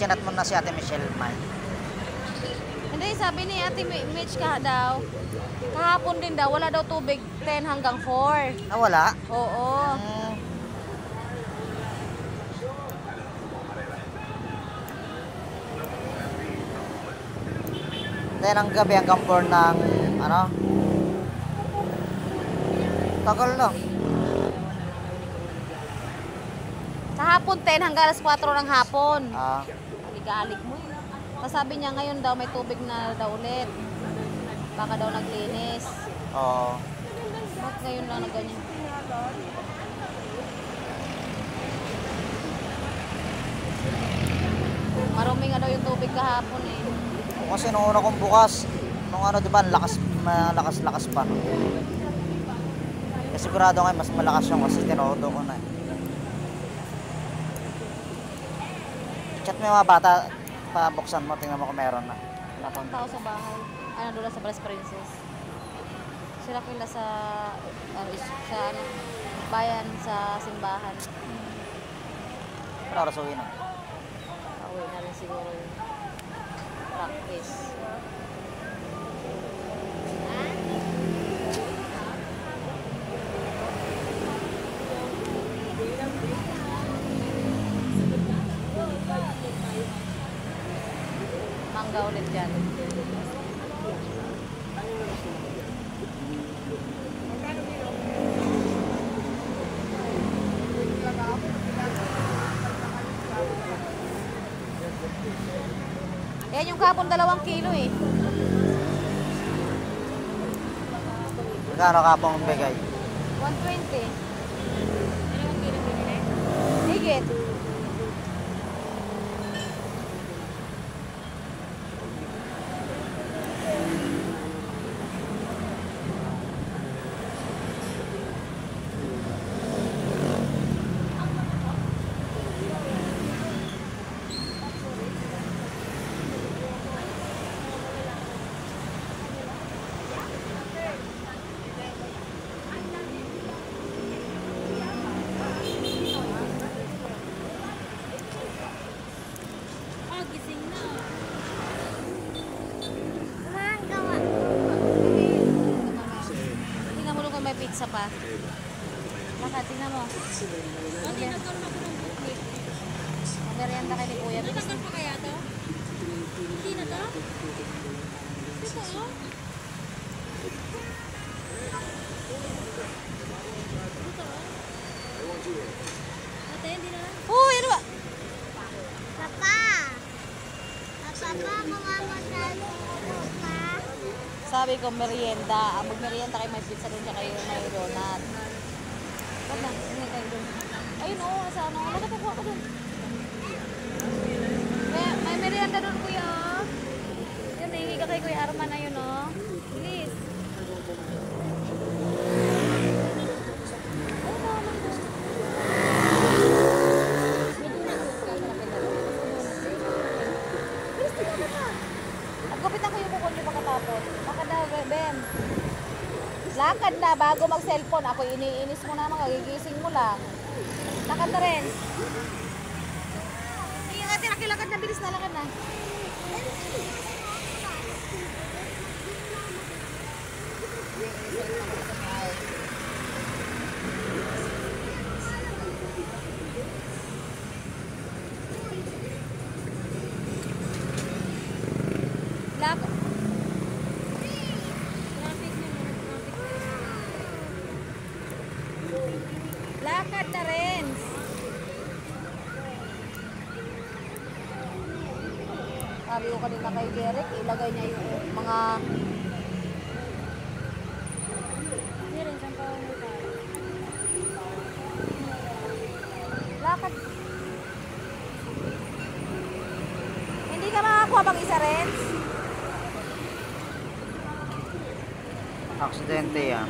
chinat mo na si Ate Michelle, May. Hindi, sabi ni Ate Mitch daw, kahapon din daw, wala daw tubig 10 hanggang 4. Ah, wala? Oo. Then ang gabi hanggang 4 ng, ano? Tagal na. Kahapon 10 hanggang alas 4 ng hapon. Ah. Alig-alig mo eh. Sabi niya ngayon daw may tubig na daw ulit. Baka daw naglinis. Oo. Bakit ngayon lang na ganyan? Marumi nga daw yung tubig kahapon eh. Kasi nung una kong bukas, nung ano diba, malakas pa. Kasi sigurado ngayon mas malakas yung kasi tinodo ko na. Chat mo yung mga bata, pabuksan mo, tingnan mo kung meron na. Wala pang tao sa bahay. Ay, nandun lang sa Palas Princess. Sila kila sa bayan, sa simbahan. Pero oras uwi na. Pauwi na rin siguro yung practice. Mangga ulit yan. Yan yung kapon 2 kilo eh. Magkano ka pong bigay? 120. 2 kilo binili? Higit. Pizza pa. Baka, tingnan mo. Okay. Magarianda kay ni Kuya. Natagal pa kaya to? Hindi na to? Ito oh. Ito oh. Ate, hindi na lang. Uy, ano ba? Papa, mamamatalo ka. Sabi ko, merienda. Mag-merienda kayo, may pizza doon siya kayo, may donut. Wag na, hindi kayo doon. Ayun o, sa ano, nagkatakuha ka doon. May merienda doon, Kuya. Yun, nahingi ka kay Kuya Arman na yun, o. Bilis. Gupitan ko yung kuko niyo pagkatapos. Baka daw, Ben. Lakad na bago mag-cellphone. Ako iniinis mo na, magigising mo lang. Lakad na rin. Hindi natin nakilakad na, bilis na lakad na. Lakad. Lakad na rin. Sabi ko kanina kay Derek, ilagay niya yung mga... Lakad. Hindi ka makakuha bang isa rin? Aksidente yan.